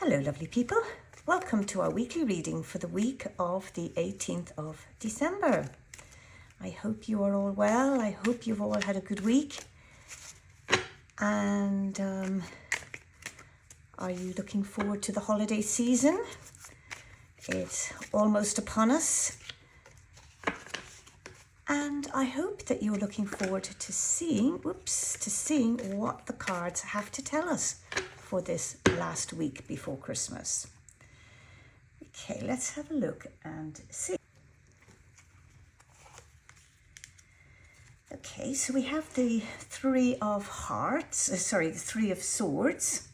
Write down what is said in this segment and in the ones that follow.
Hello lovely people, welcome to our weekly reading for the week of the 18th of December. I hope you are all well, I hope you've all had a good week, and are you looking forward to the holiday season? It's almost upon us, and I hope that you're looking forward to seeing what the cards have to tell us for this last week before Christmas. Okay, let's have a look and see. Okay, so we have the Three of Swords,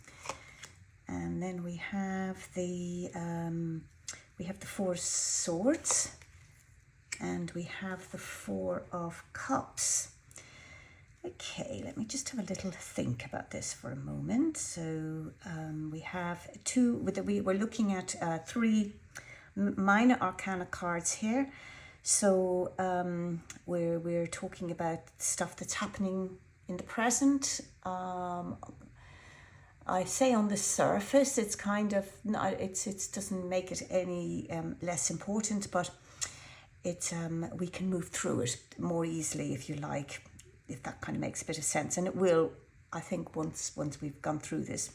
and then we have the Four Swords, and we have the Four of Cups. Okay, let me just have a little think about this for a moment. So we have we're looking at three minor arcana cards here. So we're talking about stuff that's happening in the present. I say on the surface, it's kind of it doesn't make it any less important, but we can move through it more easily, if you like, if that kind of makes a bit of sense, and it will, I think, once we've gone through this.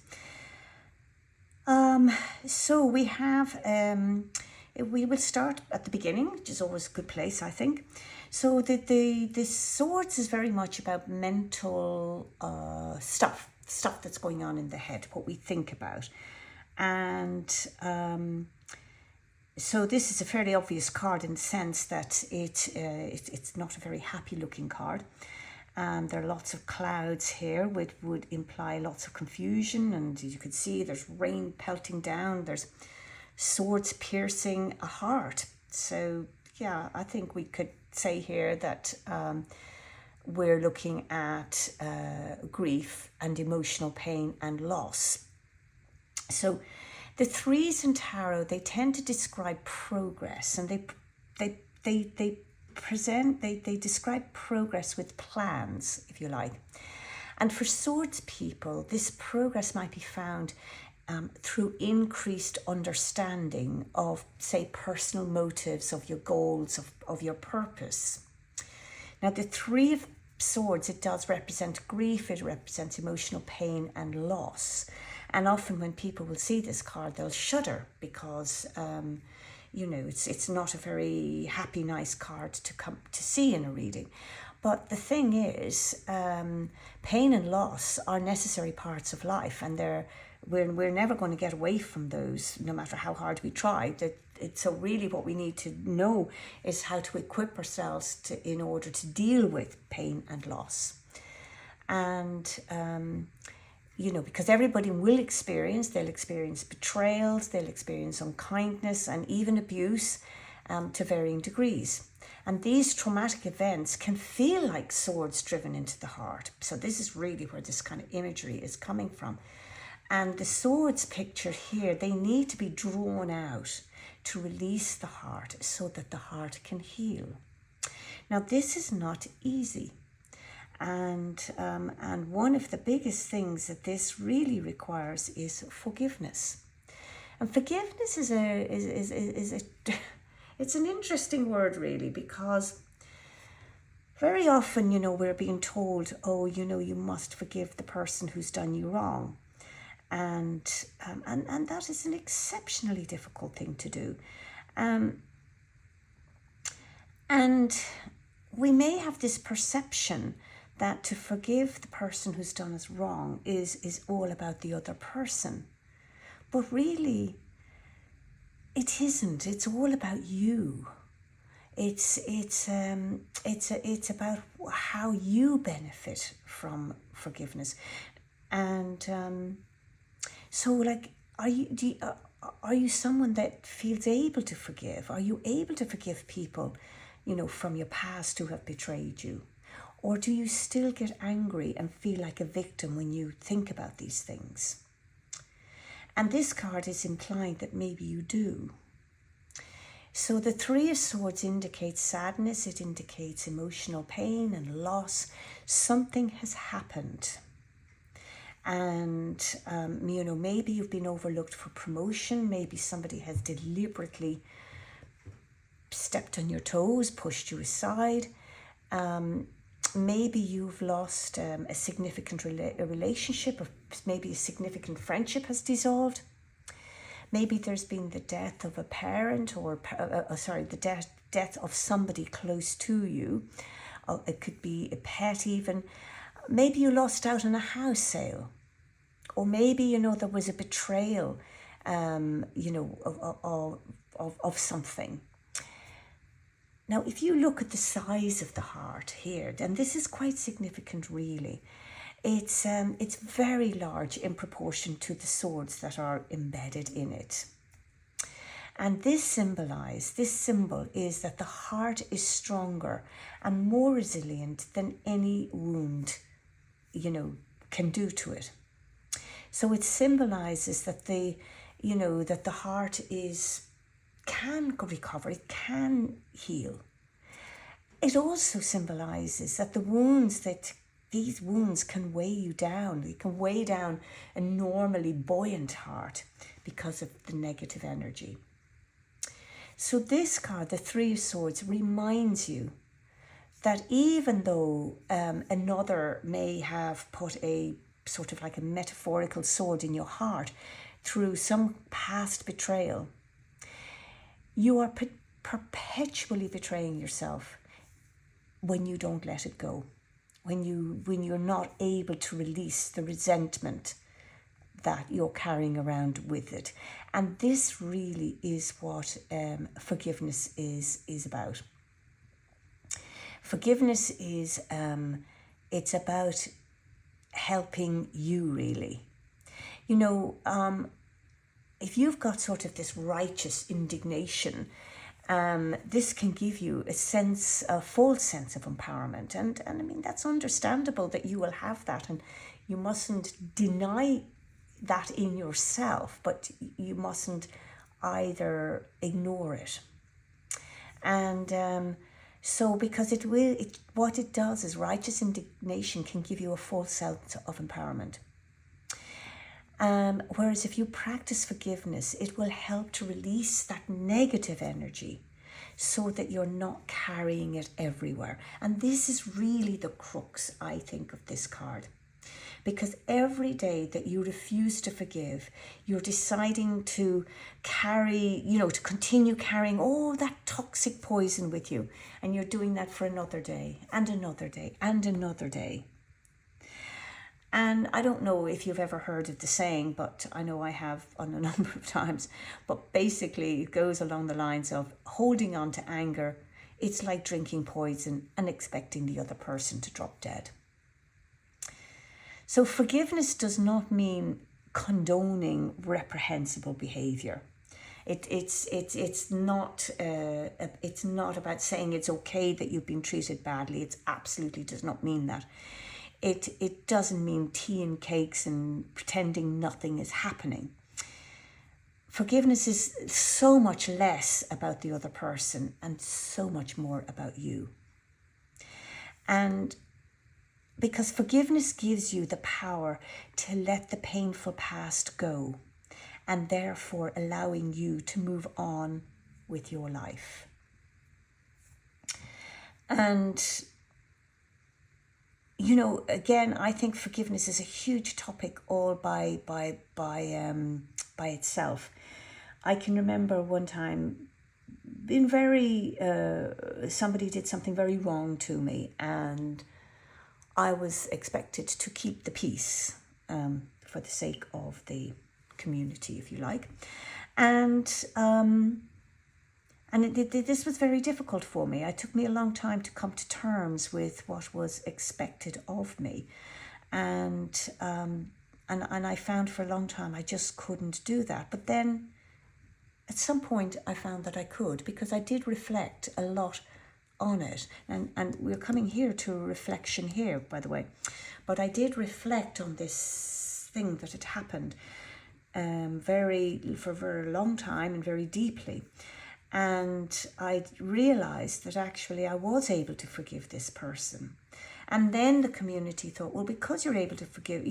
So we have, we will start at the beginning, which is always a good place, I think. So the Swords is very much about mental stuff that's going on in the head, what we think about. And so this is a fairly obvious card in the sense that it's not a very happy looking card. There are lots of clouds here, which would imply lots of confusion, and as you can see, there's rain pelting down, there's swords piercing a heart. So yeah, I think we could say here that we're looking at grief and emotional pain and loss. So the threes in tarot, they tend to describe progress, and they describe progress with plans, if you like. And for Swords people, this progress might be found through increased understanding of, say, personal motives, of your goals, of your purpose. Now, the Three of Swords, it does represent grief, it represents emotional pain and loss. And often when people will see this card, they'll shudder because it's not a very happy, nice card to come to see in a reading. But the thing is, pain and loss are necessary parts of life, and we're never going to get away from those, no matter how hard we try. So really what we need to know is how to equip ourselves in order to deal with pain and loss. And because everybody will experience betrayals, they'll experience unkindness and even abuse to varying degrees. And these traumatic events can feel like swords driven into the heart. So this is really where this kind of imagery is coming from. And the swords picture here, they need to be drawn out to release the heart so that the heart can heal. Now, this is not easy. And one of the biggest things that this really requires is forgiveness. And forgiveness is it's an interesting word, really, because very often, we're being told, you must forgive the person who's done you wrong. And that is an exceptionally difficult thing to do. And we may have this perception that to forgive the person who's done us wrong is all about the other person. But really, it isn't. It's all about you. It's about how you benefit from forgiveness. And so, like, are you someone that feels able to forgive? Are you able to forgive people, from your past who have betrayed you? Or do you still get angry and feel like a victim when you think about these things? And this card is implying that maybe you do. So the Three of Swords indicates sadness, it indicates emotional pain and loss. Something has happened. And, maybe you've been overlooked for promotion. Maybe somebody has deliberately stepped on your toes, pushed you aside. Maybe you've lost a significant relationship, or maybe a significant friendship has dissolved. Maybe there's been the death of a parent, or the death of somebody close to you. It could be a pet even. Maybe you lost out on a house sale, or maybe there was a betrayal, of something. Now, if you look at the size of the heart here, and this is quite significant, really. It's very large in proportion to the swords that are embedded in it. And this symbol is that the heart is stronger and more resilient than any wound, can do to it. So it symbolizes that the heart can recover, it can heal. It also symbolizes that these wounds can weigh you down. They can weigh down a normally buoyant heart because of the negative energy. So this card, the Three of Swords, reminds you that even though another may have put a sort of like a metaphorical sword in your heart through some past betrayal, you are perpetually betraying yourself when you don't let it go, when you're not able to release the resentment that you're carrying around with it. And this really is what forgiveness is about. Forgiveness is it's about helping you, really. If you've got sort of this righteous indignation, this can give you a false sense of empowerment. And I mean, that's understandable that you will have that, and you mustn't deny that in yourself, but you mustn't either ignore it. And so because what it does is righteous indignation can give you a false sense of empowerment. Whereas if you practice forgiveness, it will help to release that negative energy so that you're not carrying it everywhere. And this is really the crux, I think, of this card. Because every day that you refuse to forgive, you're deciding to to continue carrying all that toxic poison with you. And you're doing that for another day and another day and another day. And I don't know if you've ever heard of the saying, but I know I have on a number of times. But basically, it goes along the lines of holding on to anger. It's like drinking poison and expecting the other person to drop dead. So forgiveness does not mean condoning reprehensible behavior. It's not about saying it's okay that you've been treated badly. It absolutely does not mean that. It doesn't mean tea and cakes and pretending nothing is happening. Forgiveness is so much less about the other person and so much more about you. And because forgiveness gives you the power to let the painful past go, and therefore allowing you to move on with your life. And again, I think forgiveness is a huge topic all by itself. I can remember one time being somebody did something very wrong to me, and I was expected to keep the peace for the sake of the community, if you like. And this was very difficult for me. It took me a long time to come to terms with what was expected of me. And I found for a long time I just couldn't do that. But then at some point I found that I could, because I did reflect a lot on it. And we're coming here to a reflection here, by the way. But I did reflect on this thing that had happened for a very long time and very deeply. And I realized that actually I was able to forgive this person. And then the community thought, well, because you're able to forgive,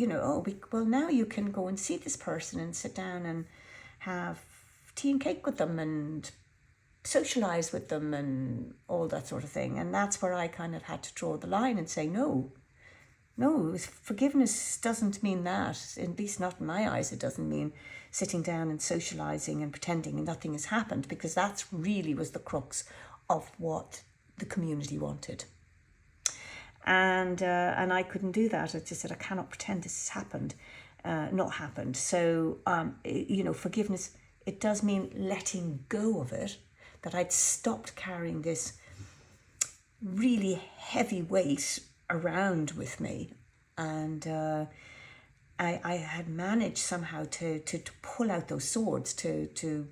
well, now you can go and see this person and sit down and have tea and cake with them and socialize with them and all that sort of thing. And that's where I kind of had to draw the line and say, no, forgiveness doesn't mean that, at least not in my eyes. It doesn't mean sitting down and socializing and pretending nothing has happened, because that's really was the crux of what the community wanted. And I couldn't do that. I just said, I cannot pretend this has happened, not happened. So, forgiveness, it does mean letting go of it, that I'd stopped carrying this really heavy weight around with me. And I had managed somehow to pull out those swords, to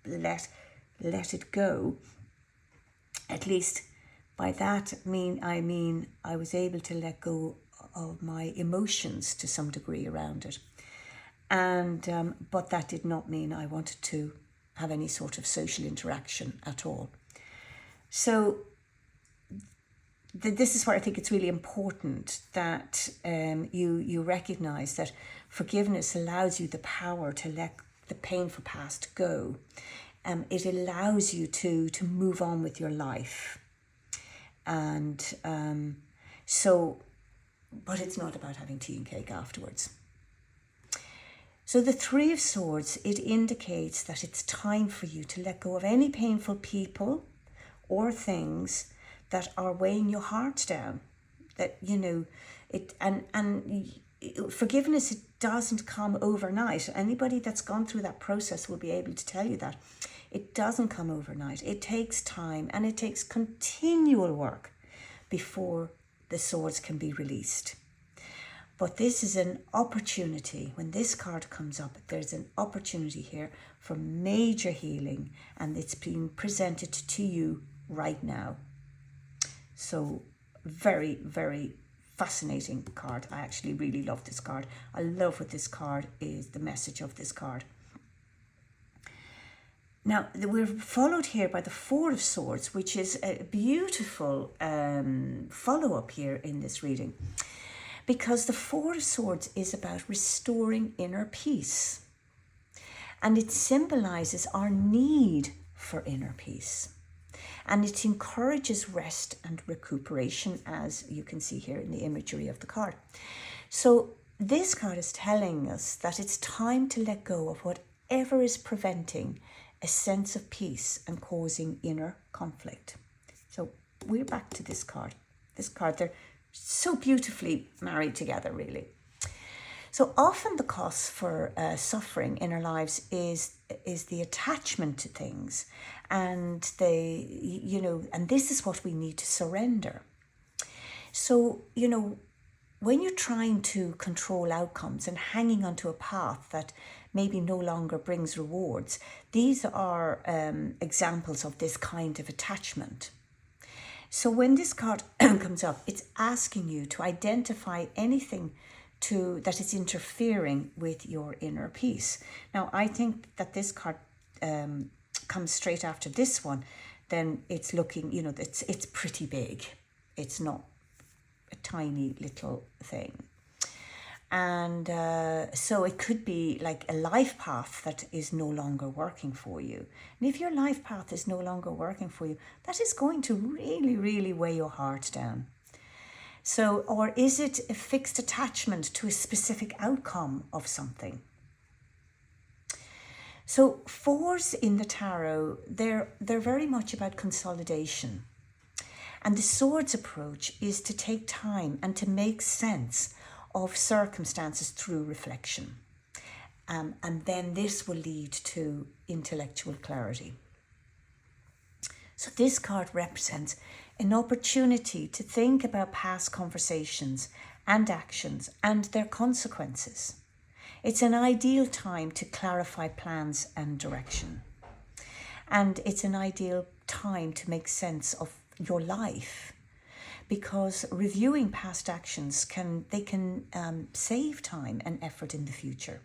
let it go. At least by that I mean I was able to let go of my emotions to some degree around it. And but that did not mean I wanted to have any sort of social interaction at all. So this is where I think it's really important that you recognize that forgiveness allows you the power to let the painful past go. It allows you to move on with your life. And but it's not about having tea and cake afterwards. So the Three of Swords, it indicates that it's time for you to let go of any painful people or things that are weighing your heart down. That, forgiveness, it doesn't come overnight. Anybody that's gone through that process will be able to tell you that. It doesn't come overnight. It takes time, and it takes continual work before the swords can be released. But this is an opportunity. When this card comes up, there's an opportunity here for major healing, and it's being presented to you right now. So very, very fascinating card. I actually really love this card. I love what this card is, the message of this card. Now, we're followed here by the Four of Swords, which is a beautiful follow-up here in this reading. Because the Four of Swords is about restoring inner peace. And it symbolizes our need for inner peace. And it encourages rest and recuperation, as you can see here in the imagery of the card. So this card is telling us that it's time to let go of whatever is preventing a sense of peace and causing inner conflict. So we're back to this card. This card, they're so beautifully married together, really. So often the cause for suffering in our lives is the attachment to things, and and this is what we need to surrender. So, when you're trying to control outcomes and hanging onto a path that maybe no longer brings rewards, these are examples of this kind of attachment. So when this card comes up, it's asking you to identify anything that is interfering with your inner peace. Now, I think that this card comes straight after this one. Then it's looking, it's pretty big. It's not a tiny little thing. And so it could be like a life path that is no longer working for you. And if your life path is no longer working for you, that is going to really, really weigh your heart down. So, or is it a fixed attachment to a specific outcome of something? So fours in the tarot, they're very much about consolidation. And the swords approach is to take time and to make sense of circumstances through reflection. And then this will lead to intellectual clarity. So this card represents an opportunity to think about past conversations and actions and their consequences. It's an ideal time to clarify plans and direction. And it's an ideal time to make sense of your life, because reviewing past actions can save time and effort in the future,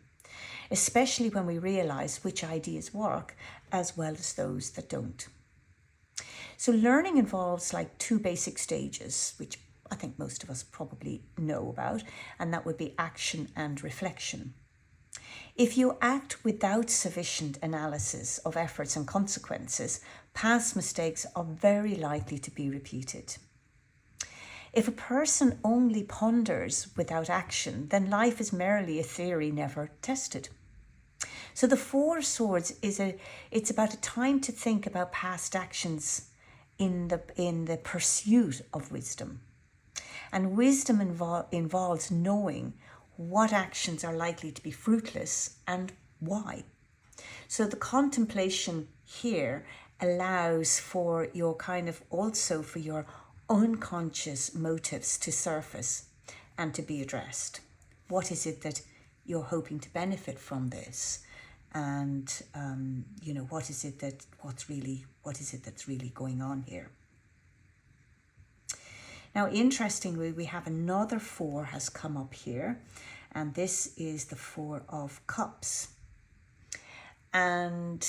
especially when we realize which ideas work as well as those that don't. So learning involves like two basic stages, which I think most of us probably know about, and that would be action and reflection. If you act without sufficient analysis of efforts and consequences, past mistakes are very likely to be repeated. If a person only ponders without action, then life is merely a theory never tested. So the Four of Swords it's about a time to think about past actions in the pursuit of wisdom. And wisdom involves knowing what actions are likely to be fruitless and why. So the contemplation here allows for your also for your unconscious motives to surface and to be addressed. What is it that you're hoping to benefit from this? And what is it that's really going on here? Now, interestingly, we have another four has come up here, and this is the Four of Cups. And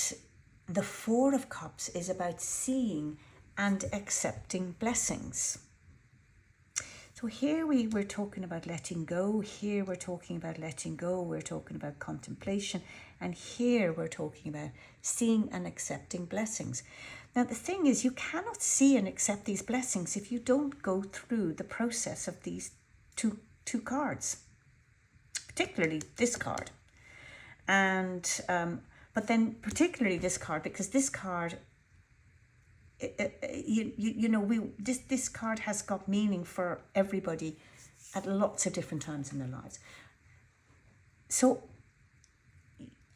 the Four of Cups is about seeing and accepting blessings. So here we're talking about letting go, here we're talking about letting go, we're talking about contemplation, and here we're talking about seeing and accepting blessings. Now the thing is, you cannot see and accept these blessings if you don't go through the process of these two cards, particularly this card. And but then particularly this card, because this card, this card has got meaning for everybody at lots of different times in their lives. So,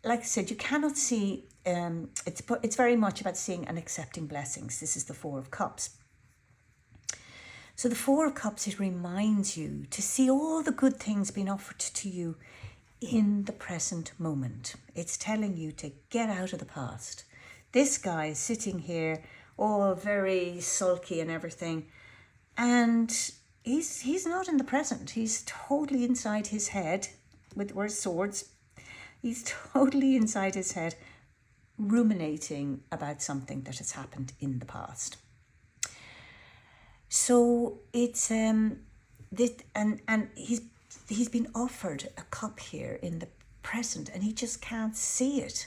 like I said, you cannot see. It's very much about seeing and accepting blessings. This is the Four of Cups. So the Four of Cups, it reminds you to see all the good things being offered to you in the present moment. It's telling you to get out of the past. This guy is sitting here, all very sulky and everything, and he's not in the present. He's totally inside his head with swords. He's totally inside his head, ruminating about something that has happened in the past. So it's this, and he's been offered a cup here in the present, and he just can't see it.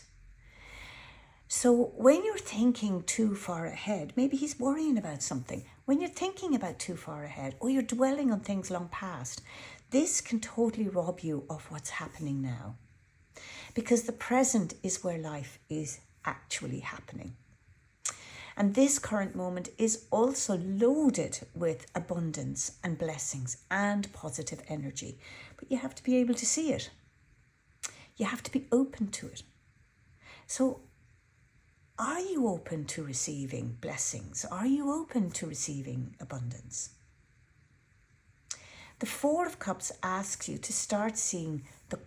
So when you're thinking too far ahead, maybe he's worrying about something. When you're thinking about too far ahead, or you're dwelling on things long past, this can totally rob you of what's happening now. Because the present is where life is actually happening. And this current moment is also loaded with abundance and blessings and positive energy. But you have to be able to see it. You have to be open to it. So, are you open to receiving blessings? Are you open to receiving abundance? The Four of Cups asks you to start seeing the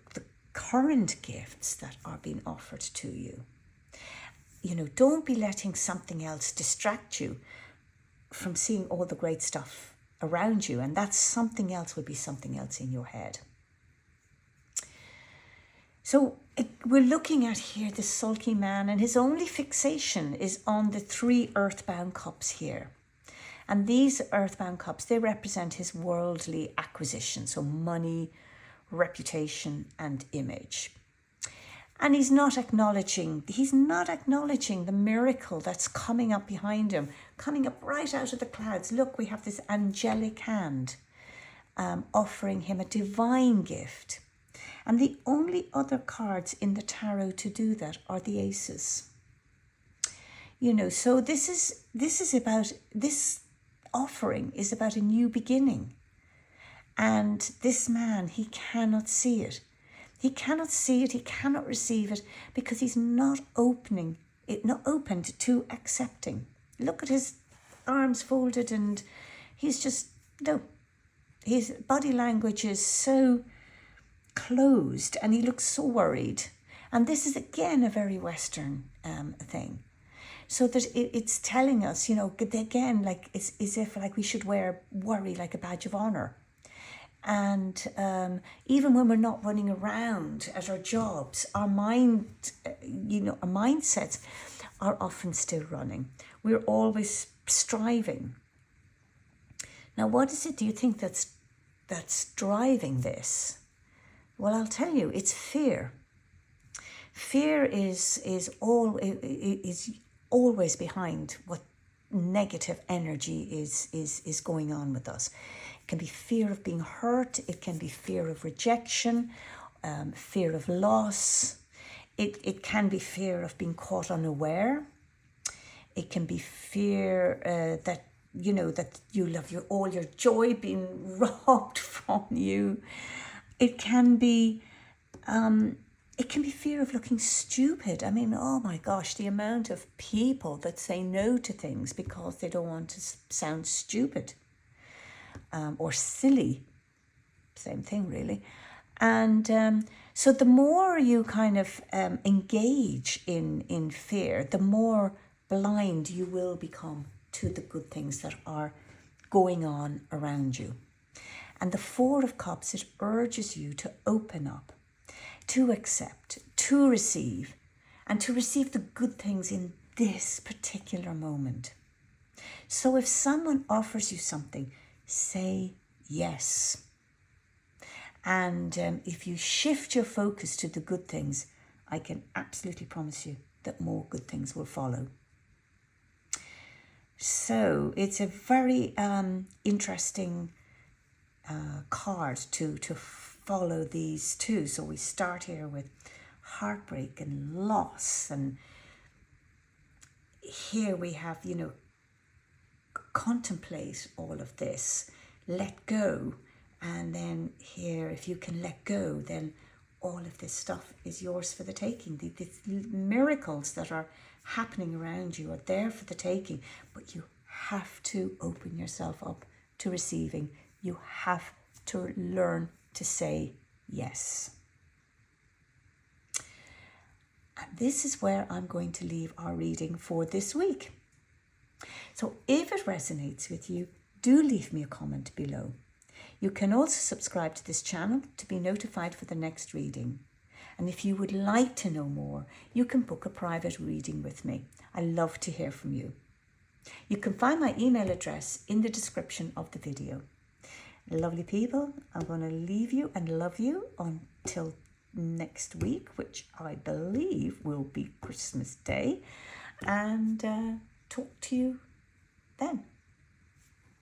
current gifts that are being offered to you. Don't be letting something else distract you from seeing all the great stuff around you. And that something else will be something else in your head. So we're looking at here this sulky man, and his only fixation is on the 3 earthbound cups here. And these earthbound cups, they represent his worldly acquisition, so money, reputation, and image. And he's not acknowledging the miracle that's coming up behind him, coming up right out of the clouds. Look, we have this angelic hand offering him a divine gift. And the only other cards in the tarot to do that are the aces. So this offering is about a new beginning. And this man, he cannot see it. He cannot see it, he cannot receive it, because he's not opened to accepting. Look at his arms folded, and he's just, no. His body language is so closed, and he looks so worried. And this is, again, a very Western thing. So that it's telling us, again, like it's as if like we should wear worry like a badge of honor. And even when we're not running around at our jobs, our mindsets are often still running. We're always striving Now, what is it do you think that's driving this? Well, I'll tell you, it's fear. Fear is always behind what negative energy is going on with us. It can be fear of being hurt. It can be fear of rejection, fear of loss. It can be fear of being caught unaware. It can be fear that you'll have all your joy being robbed from you. It can be fear of looking stupid. I mean, oh my gosh, the amount of people that say no to things because they don't want to sound stupid or silly. Same thing, really. And so the more you kind of engage in fear, the more blind you will become to the good things that are going on around you. And the Four of Cups, it urges you to open up, to accept, to receive, and to receive the good things in this particular moment. So if someone offers you something, say yes. And if you shift your focus to the good things, I can absolutely promise you that more good things will follow. So it's a very interesting card to follow these two. So we start here with heartbreak and loss, and here we have, contemplate all of this, let go, and then here, if you can let go, then all of this stuff is yours for the taking. The miracles that are happening around you are there for the taking, but you have to open yourself up to receiving. You have to learn to say yes. And this is where I'm going to leave our reading for this week. So if it resonates with you, do leave me a comment below. You can also subscribe to this channel to be notified for the next reading. And if you would like to know more, you can book a private reading with me. I love to hear from you. You can find my email address in the description of the video. Lovely people, I'm going to leave you and love you until next week, which I believe will be Christmas Day, and talk to you then.